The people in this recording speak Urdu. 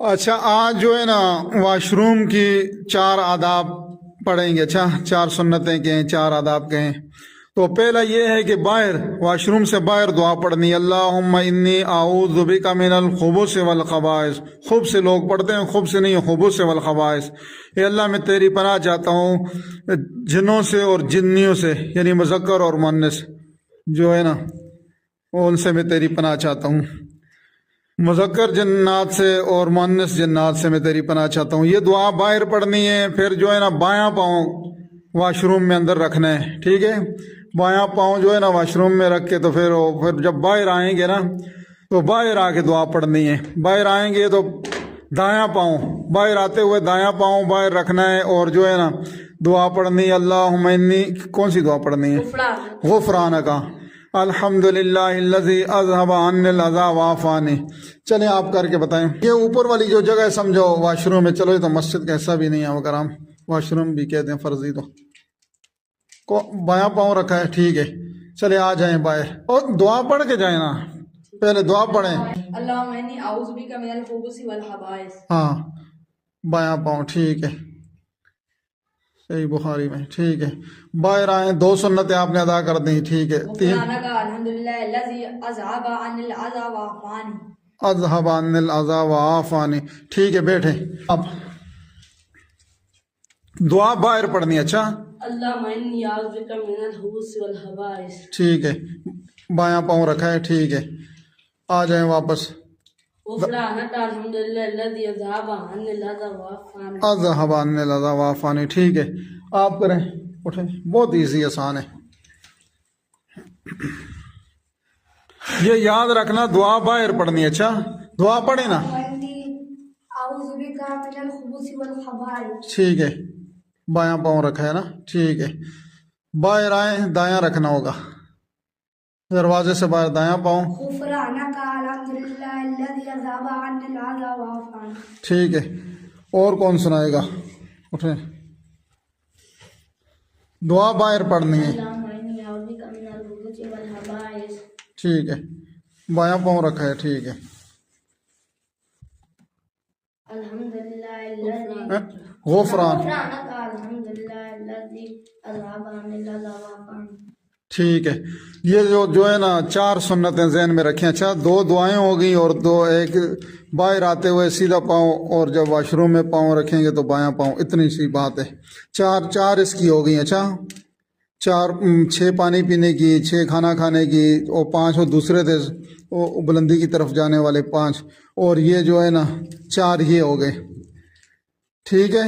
اچھا آج جو ہے نا واش روم کی 4 آداب پڑھیں گے. اچھا 4 سنتیں کہیں، 4 آداب کہیں. تو پہلا یہ ہے کہ باہر واش روم سے باہر دعا پڑھنی. اللہم انی اعوذ بک من الخبث والخبائث. خوب سے لوگ پڑھتے ہیں، خوب سے نہیں، خبث والخبائث. اے اللہ میں تیری پناہ چاہتا ہوں جنوں سے اور جنیوں سے، یعنی مذکر اور مؤنث جو ہے نا ان سے میں تیری پناہ چاہتا ہوں. مذکر جنات سے اور مؤنث جنات سے میں تیری پناہ چاہتا ہوں. یہ دعا باہر پڑھنی ہے. پھر جو ہے نا بایاں پاؤں واش روم میں اندر رکھنا ہے. ٹھیک ہے، بایاں پاؤں جو ہے نا واش روم میں رکھ کے تو پھر جب باہر آئیں گے نا تو باہر آ کے دعا پڑھنی ہے. باہر آئیں گے تو دایاں پاؤں، باہر آتے ہوئے دایاں پاؤں باہر رکھنا ہے اور جو ہے نا دعا پڑھنی. اللہم انی، کون سی دعا پڑھنی ہے؟ غفرانک. الحمدللہ الذی اذھب عنی الاذی وعافانی. چلیں آپ کر کے بتائیں. یہ اوپر والی جو جگہ سمجھو واش روم میں، چلو یہ تو مسجد کا حصہ بھی نہیں ہے مگر ہم واش روم بھی کہتے ہیں فرضی. تو بایاں پاؤں رکھا ہے، ٹھیک ہے. چلے آ جائیں باہر اور دعا پڑھ کے جائیں نا. پہلے دعا پڑھیں. اللہم انی اعوذ بک من الخبث والخبائث. ہاں بایاں پاؤں، ٹھیک ہے، صحیح بخاری میں. ٹھیک ہے، باہر آئیں. 2 سنتیں آپ نے ادا کر دیں. ٹھیک ہے. 3 غفرانک الحمدللہ الذی اذھب عنی الاذی وعافانی. اذھب عنی الاذی وعافانی. ٹھیک ہے، بیٹھیں. اب دعا باہر پڑھنی. اچھا اللہم انی اعوذ بک من الخبث والخبائث. ٹھیک ہے، بایاں پاؤں رکھا ہے. ٹھیک ہے، آ جائیں واپس. غفرانک الحمدللہ الذی اذھب عنی الاذی وعافانی. اذھب عنی الاذی وعافانی. ٹھیک ہے، آپ کریں. اٹھیں، بہت ایزی آسان ہے. یہ یاد رکھنا دعا باہر پڑھنی. اچھا دعا پڑھیں نا. اعوذ بک من الخبث والخبائث. ٹھیک ہے، بایاں پاؤں رکھا ہے نا. ٹھیک ہے، باہر آئیں، دایاں رکھنا ہوگا. دروازے سے باہر دایاں پاؤں. غفرانک الحمدللہ الذی اذھب عنی الاذی وعافانی. ٹھیک ہے، اور کون سنائے گا؟ اٹھیں. دعا باہر پڑھنی ہے. اللہم انی اعوذ بک من الخبث والخبائث. ٹھیک ہے، بایاں پاؤں رکھا ہے. ٹھیک ہے، الحمدللہ الذی غفران. غفرانک الحمدللہ الذی اذھب عنی الاذی وعافانی. ٹھیک ہے، یہ جو ہے نا 4 سنتیں ذہن میں رکھیں. اچھا 2 دعائیں ہو گئیں اور 2 ایک باہر آتے ہوئے سیدھا پاؤں اور جب واش روم میں پاؤں رکھیں گے تو بایاں پاؤں. اتنی سی بات ہے. 4 اس کی ہو گئی. اچھا 6 پانی پینے کی، 6 کھانا کھانے کی، اور 5 وہ دوسرے تھے وہ بلندی کی طرف جانے والے 5، اور یہ جو ہے نا 4 یہ ہو گئے. ٹھیک ہے.